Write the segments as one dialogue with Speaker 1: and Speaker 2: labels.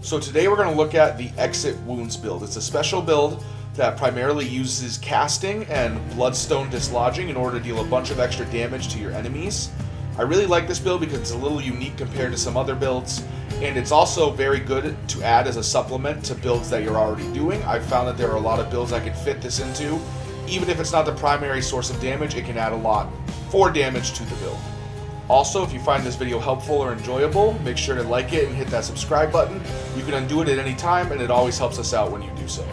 Speaker 1: So today we're going to look at the Exit Wounds build. It's a special build that primarily uses casting and bloodstone dislodging in order to deal a bunch of extra damage to your enemies. I really like this build because it's a little unique compared to some other builds, and it's also very good to add as a supplement to builds that you're already doing. I've found that there are a lot of builds I could fit this into. Even if it's not the primary source of damage, it can add a lot for damage to the build. Also, if you find this video helpful or enjoyable, make sure to like it and hit that subscribe button. You can undo it at any time, and it always helps us out when you do so.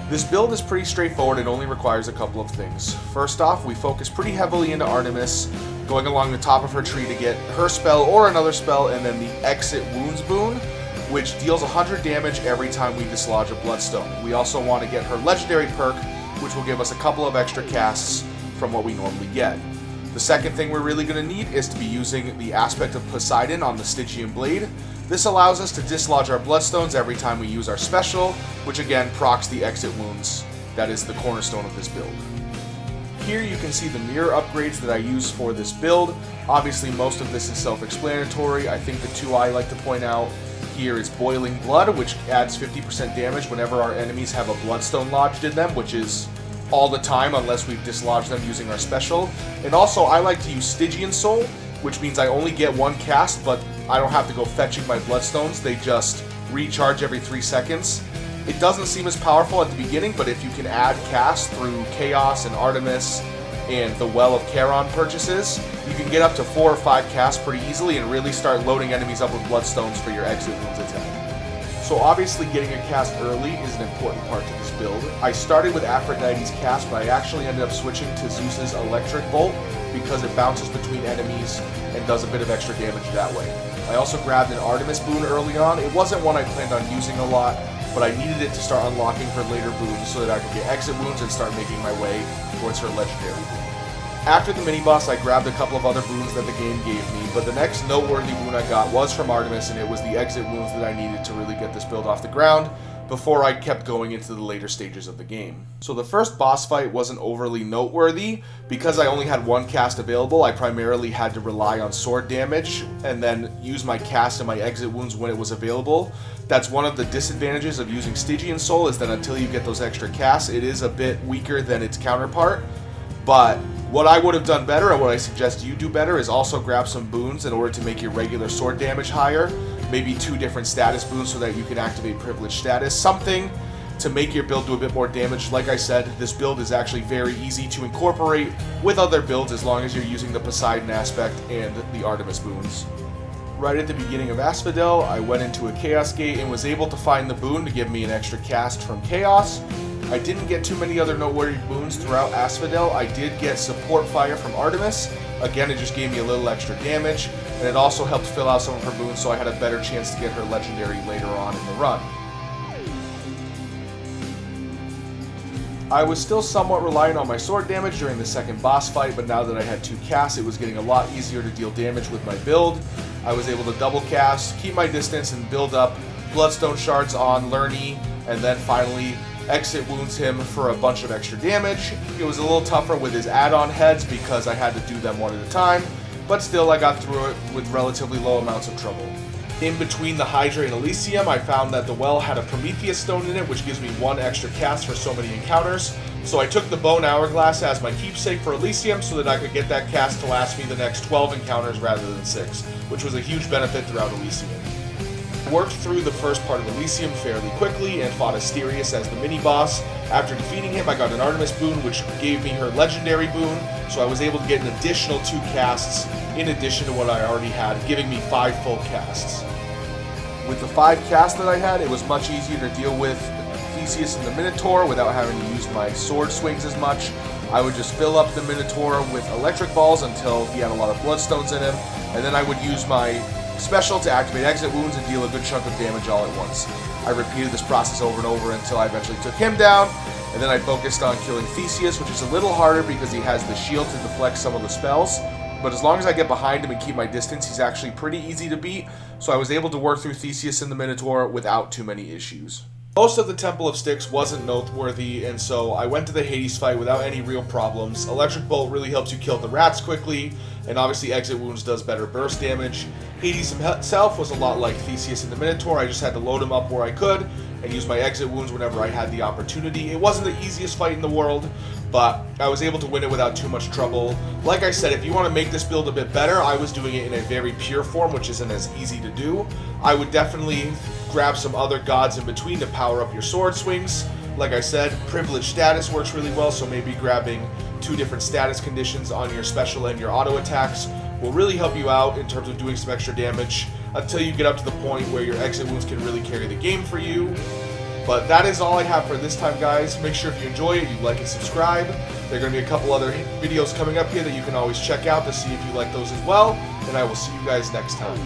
Speaker 1: This build is pretty straightforward and only requires a couple of things. First off, we focus pretty heavily into Artemis, going along the top of her tree to get her spell or another spell, and then the Exit Wounds boon, which deals 100 damage every time we dislodge a bloodstone. We also want to get her legendary perk, which will give us a couple of extra casts from what we normally get. The second thing we're really going to need is to be using the aspect of Poseidon on the Stygian blade. This allows us to dislodge our bloodstones every time we use our special, which again procs the Exit Wounds. That is the cornerstone of this build. Here you can see the mirror upgrades that I use for this build. Obviously most of this is self-explanatory. I think the two I like to point out here is Boiling Blood, which adds 50% damage whenever our enemies have a bloodstone lodged in them, which is all the time unless we've dislodged them using our special. And also I like to use Stygian Soul, which means I only get one cast, but I don't have to go fetching my bloodstones. They just recharge every 3 seconds. It doesn't seem as powerful at the beginning, but if you can add cast through Chaos and Artemis and the Well of Charon purchases, you can get up to 4 or 5 casts pretty easily and really start loading enemies up with bloodstones for your Exit Wounds attack. So obviously getting a cast early is an important part to this build. I started with Aphrodite's cast, but I actually ended up switching to Zeus's Electric Bolt because it bounces between enemies and does a bit of extra damage that way. I also grabbed an Artemis boon early on. It wasn't one I planned on using a lot, but I needed it to start unlocking her later boons so that I could get Exit Wounds and start making my way towards her legendary boon. After the mini-boss, I grabbed a couple of other boons that the game gave me, but the next noteworthy boon I got was from Artemis, and it was the Exit Wounds that I needed to really get this build off the ground before I kept going into the later stages of the game. So the first boss fight wasn't overly noteworthy. Because I only had one cast available, I primarily had to rely on sword damage and then use my cast and my Exit Wounds when it was available. That's one of the disadvantages of using Stygian Soul, is that until you get those extra casts, it is a bit weaker than its counterpart. But what I would have done better, and what I suggest you do better, is also grab some boons in order to make your regular sword damage higher. Maybe 2 different status boons so that you can activate privileged status. Something to make your build do a bit more damage. Like I said, this build is actually very easy to incorporate with other builds as long as you're using the Poseidon aspect and the Artemis boons. Right at the beginning of Asphodel, I went into a Chaos Gate and was able to find the boon to give me an extra cast from Chaos. I didn't get too many other noteworthy boons throughout Asphodel. I did get Support Fire from Artemis. Again, it just gave me a little extra damage, and it also helped fill out some of her boons so I had a better chance to get her legendary later on in the run. I was still somewhat reliant on my sword damage during the second boss fight, but now that I had 2 casts, it was getting a lot easier to deal damage with my build. I was able to double cast, keep my distance, and build up Bloodstone Shards on Lerny, and then finally Exit Wounds him for a bunch of extra damage. It was a little tougher with his add-on heads because I had to do them one at a time, but still I got through it with relatively low amounts of trouble. In between the Hydra and Elysium, I found that the well had a Prometheus stone in it, which gives me 1 extra cast for so many encounters. So I took the Bone Hourglass as my keepsake for Elysium so that I could get that cast to last me the next 12 encounters rather than 6, which was a huge benefit throughout Elysium. I worked through the first part of Elysium fairly quickly and fought Asterius as the mini-boss. After defeating him, I got an Artemis boon, which gave me her legendary boon, so I was able to get an additional 2 casts in addition to what I already had, giving me 5 full casts. With the 5 casts that I had, it was much easier to deal with Theseus and the Minotaur without having to use my sword swings as much. I would just fill up the Minotaur with electric balls until he had a lot of bloodstones in him, and then I would use my special to activate Exit Wounds and deal a good chunk of damage all at once. I repeated this process over and over until I eventually took him down, and then I focused on killing Theseus, which is a little harder because he has the shield to deflect some of the spells. But as long as I get behind him and keep my distance, he's actually pretty easy to beat, so I was able to work through Theseus and the Minotaur without too many issues. Most of the Temple of Styx wasn't noteworthy, and so I went to the Hades fight without any real problems. Electric Bolt really helps you kill the rats quickly, and obviously Exit Wounds does better burst damage. Hades himself was a lot like Theseus in the Minotaur. I just had to load him up where I could and use my Exit Wounds whenever I had the opportunity. It wasn't the easiest fight in the world, but I was able to win it without too much trouble. Like I said, if you want to make this build a bit better, I was doing it in a very pure form, which isn't as easy to do. I would definitely grab some other gods in between to power up your sword swings. Like I said, privilege status works really well, so maybe grabbing 2 different status conditions on your special and your auto attacks will really help you out in terms of doing some extra damage until you get up to the point where your Exit Wounds can really carry the game for you. But that is all I have for this time, guys. Make sure if you enjoy it, you like and subscribe. There are going to be a couple other videos coming up here that you can always check out to see if you like those as well. And I will see you guys next time.